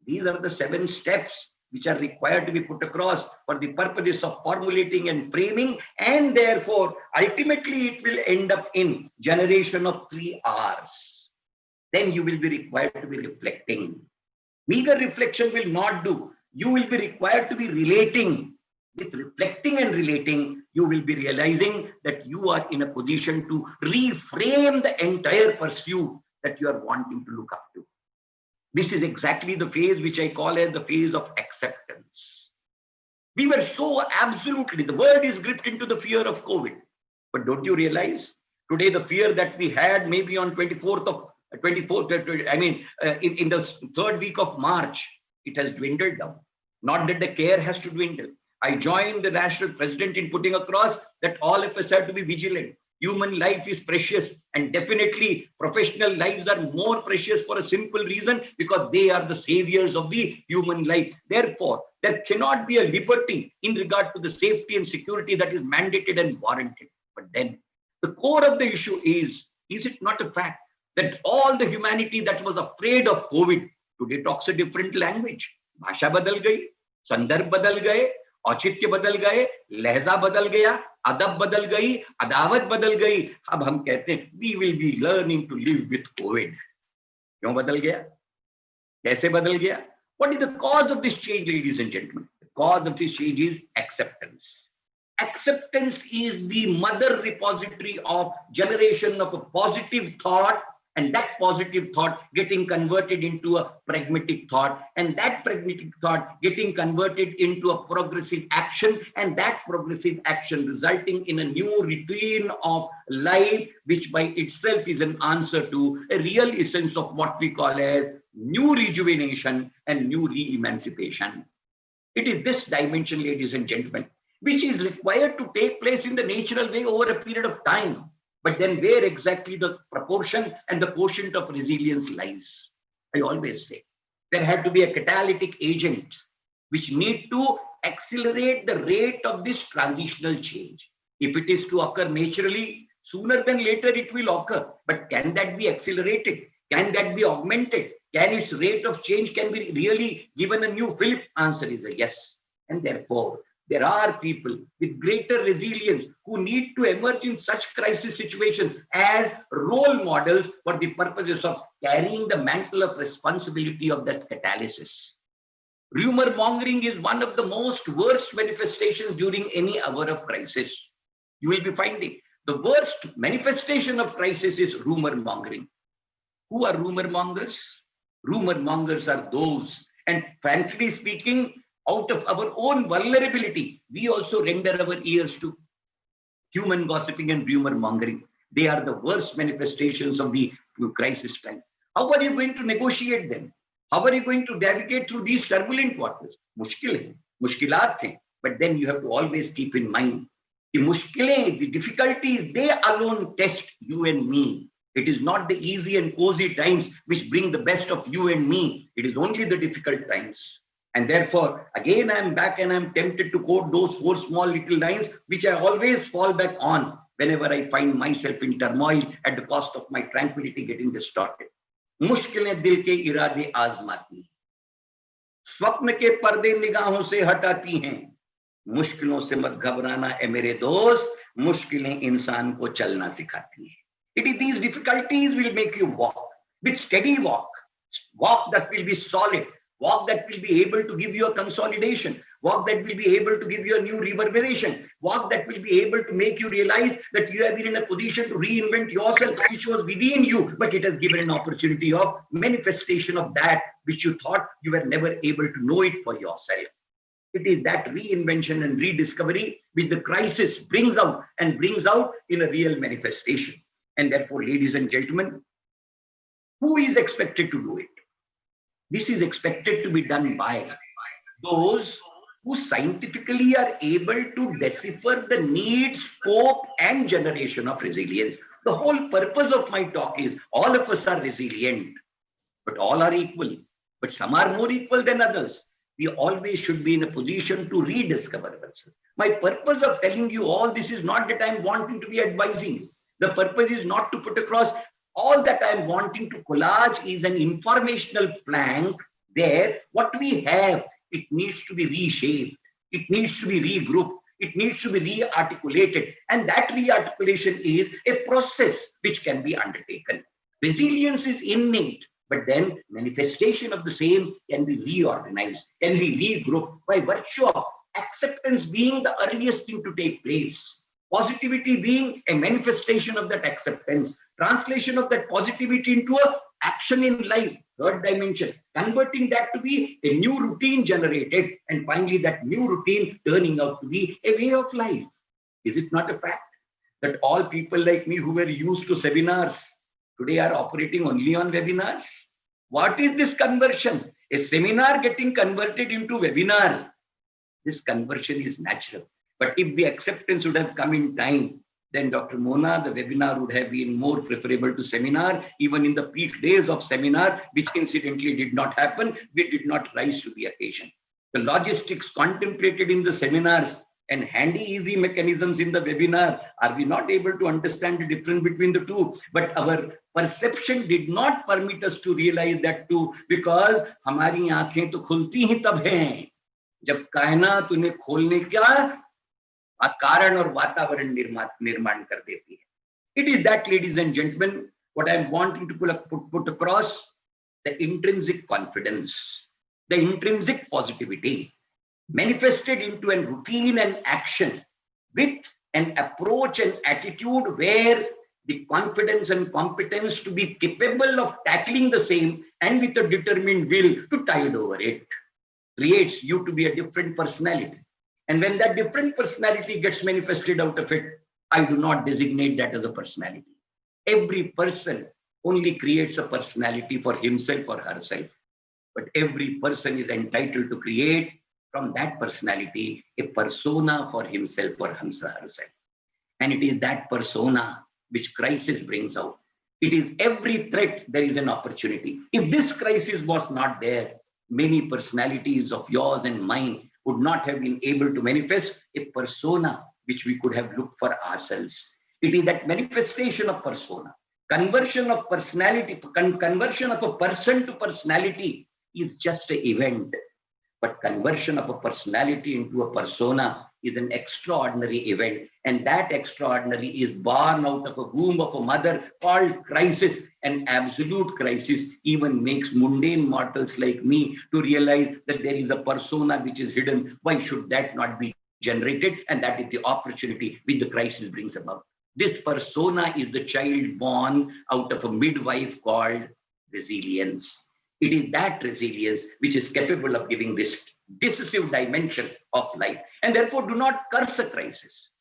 These are the 7 steps which are required to be put across for the purposes of formulating and framing, and therefore ultimately it will end up in generation of 3 R's. Then you will be required to be reflecting. Meager reflection will not do. You will be required to be relating. With reflecting and relating, you will be realizing that you are in a position to reframe the entire pursuit that you are wanting to look up to. This is exactly the phase which I call as the phase of acceptance. We were so absolutely, the world is gripped into the fear of COVID. But don't you realize today the fear that we had maybe on in the 3rd week of March, it has dwindled down. Not that the care has to dwindle. I joined the national president in putting across that all of us have to be vigilant. Human life is precious, and definitely professional lives are more precious for a simple reason, because they are the saviors of the human life. Therefore, there cannot be a liberty in regard to the safety and security that is mandated and warranted. But then the core of the issue is it not a fact that all the humanity that was afraid of COVID today talks a different language? भाषा बदल गई, संदर्भ बदल गए, औचित्य बदल गए, लहजा बदल गया, अदब बदल गई, अदावत बदल गई. अब हम कहते हैं we will be learning to live with COVID. क्यों बदल गया? कैसे बदल गया? What is the cause of this change, ladies and gentlemen? The cause of this change is acceptance. Acceptance is the mother repository of generation of a positive thought, and that positive thought getting converted into a pragmatic thought, and that pragmatic thought getting converted into a progressive action, and that progressive action resulting in a new routine of life, which by itself is an answer to a real essence of what we call as new rejuvenation and new re-emancipation. It is this dimension, ladies and gentlemen, which is required to take place in the natural way over a period of time. But then where exactly the proportion and the quotient of resilience lies? I always say there had to be a catalytic agent which need to accelerate the rate of this transitional change. If it is to occur naturally, sooner than later it will occur. But can that be accelerated? Can that be augmented? Can its rate of change can be really given a new fillip? Answer is a yes. And therefore, there are people with greater resilience who need to emerge in such crisis situations as role models for the purposes of carrying the mantle of responsibility of that catalysis. Rumor mongering is one of the most worst manifestations during any hour of crisis. You will be finding the worst manifestation of crisis is rumor mongering. Who are rumor mongers? Rumor mongers are those, and frankly speaking, out of our own vulnerability, we also render our ears to human gossiping and rumor mongering. They are the worst manifestations of the crisis time. How are you going to negotiate them? How are you going to navigate through these turbulent waters? Mushkil hai, mushkilat hai. But then you have to always keep in mind, the mushkilin, the difficulties, they alone test you and me. It is not the easy and cozy times which bring the best of you and me. It is only the difficult times. And therefore, again, I'm back and I'm tempted to quote those 4 small little lines, which I always fall back on whenever I find myself in turmoil at the cost of my tranquility getting distorted. मुश्किलें दिल के इरादे आजमाती हैं, स्वप्न के पर्दे निगाहों से हटाती हैं, मुश्किलों से मत घबराना ए मेरे दोस्त, मुश्किलें इंसान को चलना सिखाती हैं. It is these difficulties will make you walk with steady walk that will be solid, walk that will be able to give you a consolidation, walk that will be able to give you a new reverberation, walk that will be able to make you realize that you have been in a position to reinvent yourself, which was within you, but it has given an opportunity of manifestation of that which you thought you were never able to know it for yourself. It is that reinvention and rediscovery which the crisis brings out and brings out in a real manifestation. And therefore, ladies and gentlemen, who is expected to do it? This is expected to be done by those who scientifically are able to decipher the need, scope, and generation of resilience. The whole purpose of my talk is all of us are resilient, but all are equal. But some are more equal than others. We always should be in a position to rediscover ourselves. My purpose of telling you all this is not that I'm wanting to be advising. The purpose is not to put across. All that I'm wanting to collage is an informational plank where what we have it needs to be reshaped. It needs to be regrouped. It needs to be re-articulated. And that re-articulation is a process which can be undertaken. Resilience is innate, but then manifestation of the same can be reorganized, can be regrouped by virtue of acceptance being the earliest thing to take place. Positivity being a manifestation of that acceptance, translation of that positivity into a action in life, third dimension, converting that to be a new routine generated, and finally that new routine turning out to be a way of life. Is it not a fact that all people like me who were used to seminars today are operating only on webinars? What is this conversion? A seminar getting converted into webinar. This conversion is natural. But if the acceptance would have come in time, then Dr. Mona, the webinar would have been more preferable to seminar, even in the peak days of seminar, which incidentally did not happen. We did not rise to the occasion. The logistics contemplated in the seminars and handy, easy mechanisms in the webinar, are we not able to understand the difference between the two? But our perception did not permit us to realize that too, because हमारी आंखें तो खुलती ही तब हैं जब कायनात उन्हें खोलने का कारण और वातावरण निर्माण कर देती है. It is that, ladies and gentlemen, what I am wanting to put across: the intrinsic confidence, the intrinsic positivity, manifested into a routine and action with an approach and attitude where the confidence and competence to be capable of tackling the same and with a determined will to tide over it creates you to be a different personality. And when that different personality gets manifested out of it, I do not designate that as a personality. Every person only creates a personality for himself or herself. But every person is entitled to create from that personality a persona for himself or herself. And it is that persona which crisis brings out. It is every threat there is an opportunity. If this crisis was not there, many personalities of yours and mine would not have been able to manifest a persona which we could have looked for ourselves. It is that manifestation of persona, conversion of personality, conversion of a person to personality is just an event. But conversion of a personality into a persona is an extraordinary event. And that extraordinary is born out of a womb of a mother called crisis. An absolute crisis even makes mundane mortals like me to realize that there is a persona which is hidden. Why should that not be generated? And that is the opportunity which the crisis brings about. This persona is the child born out of a midwife called resilience. It is that resilience which is capable of giving this decisive dimension of life. And therefore, do not curse a crisis.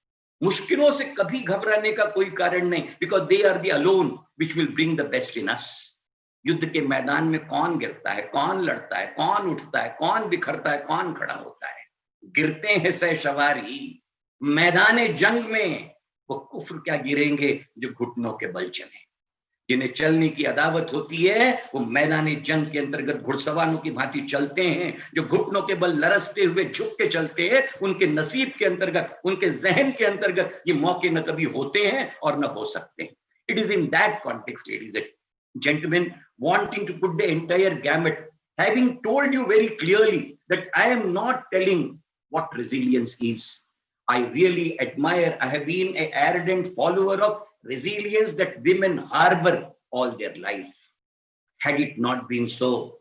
मुश्किलों से कभी घबराने का कोई कारण नहीं, because they are the alone which will bring the best in us. युद्ध के मैदान में कौन गिरता है, कौन लड़ता है, कौन उठता है, कौन बिखरता है, कौन खड़ा होता है? गिरते हैं सहसवारी मैदान जंग में, वो कुफ्र क्या गिरेंगे जो घुटनों के बल चले. जिन्हें चलने की अदावत होती है वो मैदान जंग के अंतर्गत घुड़सवारों की भांति चलते हैं. जो घुटनों के बल लरसते हुए झुक के चलते हैं, उनके नसीब के अंतर्गत, उनके जहन के अंतर्गत ये मौके न कभी होते हैं और न हो सकते हैं. It is in that context, ladies and gentlemen, wanting to put the entire gamut, having told you very clearly that I am not telling what resilience is. I really admire, I have been an ardent follower of resilience that women harbor all their life. Had it not been so,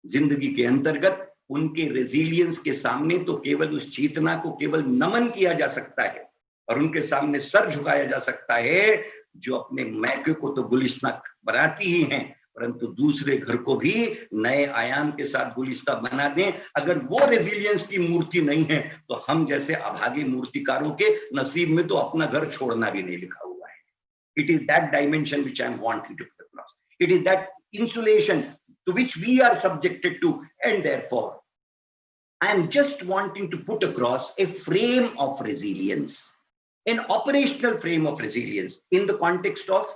जिंदगी के अंतर्गत उनके resilience के सामने तो केवल उस चेतना को केवल नमन किया जा सकता है और उनके सामने सर झुकाया जा सकता है जो अपने मैके को तो गुलिस्ता बनाती ही हैं, परंतु दूसरे घर को भी नए आयाम के साथ गुलिस्ता बना दें. अगर वो रेजिलियंस की मूर्ति नहीं है तो हम जैसे अभागे मूर्तिकारों के नसीब में तो अपना घर छोड़ना भी नहीं लिखा हुआ है. It is that dimension which I am wanting to put across. It is that insulation to which we are subjected to, and therefore I am just wanting to put across a frame of resilience, an operational frame of resilience in the context of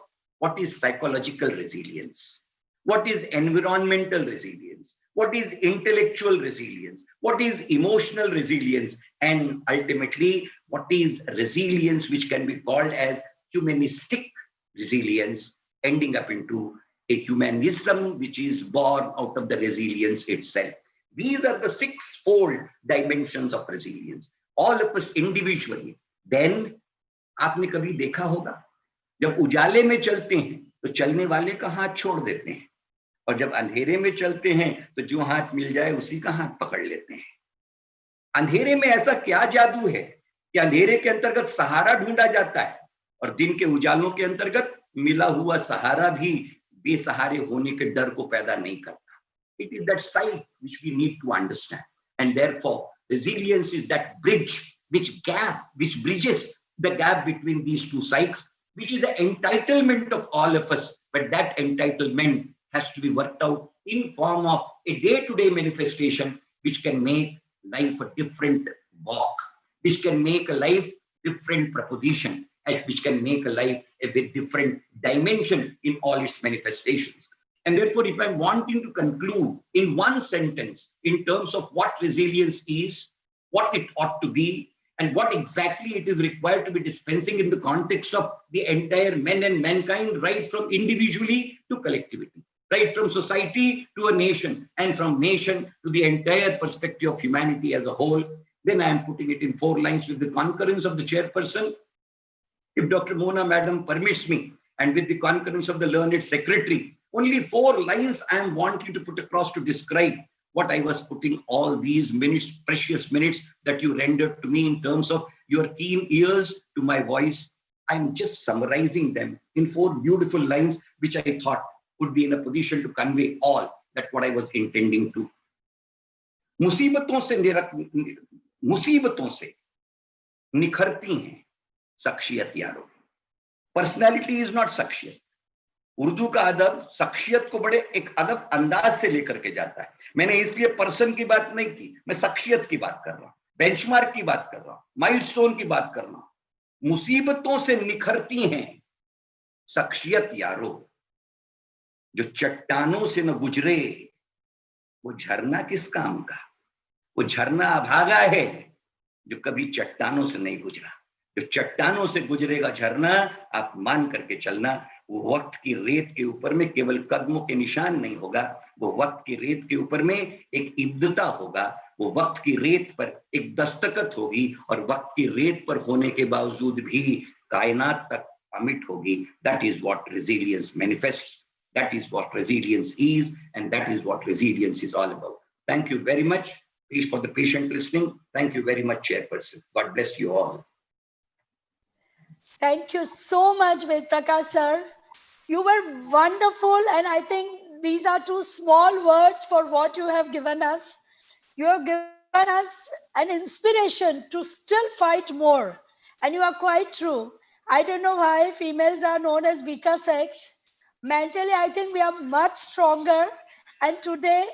what is psychological resilience, what is environmental resilience, what is intellectual resilience, what is emotional resilience, and ultimately what is resilience which can be called as humanistic resilience, ending up into a humanism which is born out of the resilience itself. These are the six-fold dimensions of resilience. All of us individually. Then, आपने कभी देखा होगा, जब उजाले में चलते हैं तो चलने वाले का हाथ छोड़ देते हैं, और जब अंधेरे में चलते हैं तो जो हाथ मिल जाए उसी का हाथ पकड़ लेते हैं। अंधेरे में ऐसा क्या जादू है कि अंधेरे के अंतर्गत सहारा ढूंढा जाता है, और दिन के उजालों के अंतर्गत मिला हुआ सहारा भी बेसहारे होने के डर को पैदा नहीं करता। It is that sight which we need to understand, and therefore resilience is that bridge, which bridges the gap between these two sides, which is the entitlement of all of us. But that entitlement has to be worked out in form of a day-to-day manifestation, which can make life a different walk, which can make a life different proposition, and which can make a life a bit different dimension in all its manifestations. And therefore, if I'm wanting to conclude in one sentence in terms of what resilience is, what it ought to be, and what exactly it is required to be dispensing in the context of the entire men and mankind, right from individually to collectivity, right from society to a nation, and from nation to the entire perspective of humanity as a whole, then I am putting it in 4 lines with the concurrence of the chairperson, if Dr. Mona Madam permits me, and with the concurrence of the learned secretary. Only 4 lines I am wanting to put across to describe what I was putting all these minutes, precious minutes that you rendered to me in terms of your keen ears to my voice. I'm just summarizing them in 4 beautiful lines, which I thought would be in a position to convey all that what I was intending to. मुसीबतों से निखरती हैं शख्सियत यारों. Personality is not शख्सियत. उर्दू का अदब शख्सियत को बड़े एक अदब अंदाज से लेकर के जाता है. मैंने इसलिए पर्सन की बात नहीं की, मैं शख्सियत की बात कर रहा हूं, बेंचमार्क की बात कर रहा हूं, माइलस्टोन की बात कर रहा हूं. मुसीबतों से निखरती हैं शख्सियत यारों, जो चट्टानों से न गुजरे वो झरना किस काम का. वो झरना अभागा है जो कभी चट्टानों से नहीं गुजरा. जो चट्टानों से गुजरेगा झरना, आप मान करके चलना, वो वक्त की रेत के ऊपर में केवल कदमों के निशान नहीं होगा, वो वक्त की रेत के ऊपर में एक इब्दता होगा, वो वक्त की रेत पर एक दस्तखत होगी, और वक्त की रेत पर होने के बावजूद भी कायनात तक अमिट होगी. That is what resilience manifests. That is what resilience is, and that is what resilience is all about. Thank you very much. Please, for the patient listening, thank you very much, Chairperson. God bless you all. Thank you so much, Vedprakash sir. You were wonderful, and I think these are 2 small words for what you have given us. You have given us an inspiration to still fight more, and you are quite true. I don't know why females are known as weaker sex. Mentally, I think we are much stronger, and today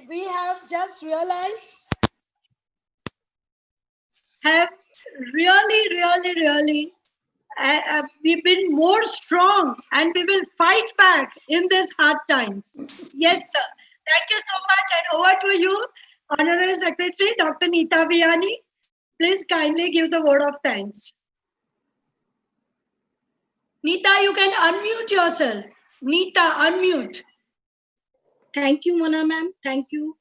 we have just realized really, we've been more strong, and we will fight back in these hard times. Yes, sir. Thank you so much, and over to you, Honorary Secretary Dr. Neeta Biyani. Please kindly give the word of thanks. Neeta, you can unmute yourself. Neeta, unmute. Thank you, Mona ma'am. Thank you.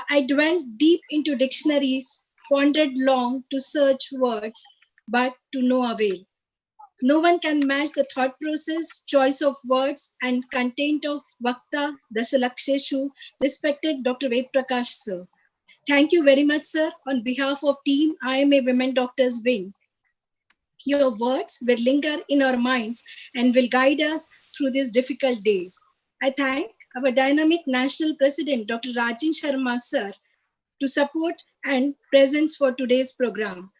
I dwelled deep into dictionaries, pondered long to search words, but to no avail. No one can match the thought process, choice of words, and content of Vakta Dasalaksheshu, respected Dr. Vedprakash sir. Thank you very much, sir. On behalf of Team IMA Women Doctors Wing, your words will linger in our minds and will guide us through these difficult days. I thank our dynamic National President, Dr. Rajan Sharma sir, to support and presence for today's program.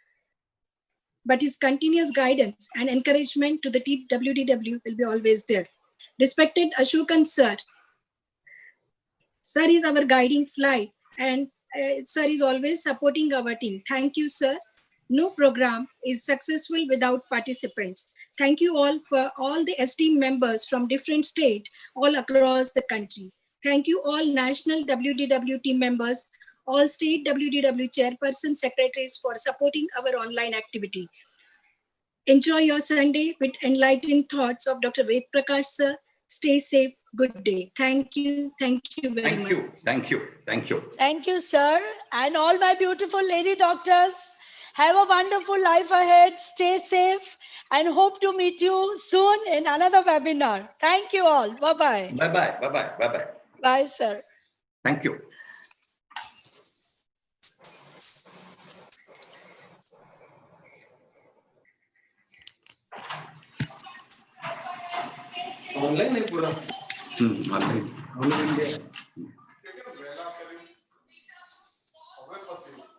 But his continuous guidance and encouragement to the team WDW will be always there. Respected Ashokan sir, sir is our guiding flight, and sir is always supporting our team. Thank you, sir. No program is successful without participants. Thank you all for all the esteemed members from different states all across the country. Thank you all national WDW team members, all state WDW chairperson secretaries for supporting our online activity. Enjoy your Sunday with enlightened thoughts of Dr. Vedprakash sir. Stay safe. Good day. Thank you. Thank you very Thank much. you. Thank you. Thank you. Thank you, sir. And all my beautiful lady doctors, have a wonderful life ahead. Stay safe and hope to meet you soon in another webinar. Thank you all. Bye-bye. Bye-bye. Bye-bye. Bye-bye. Bye, sir. Thank you. Online है पूरा Online. Online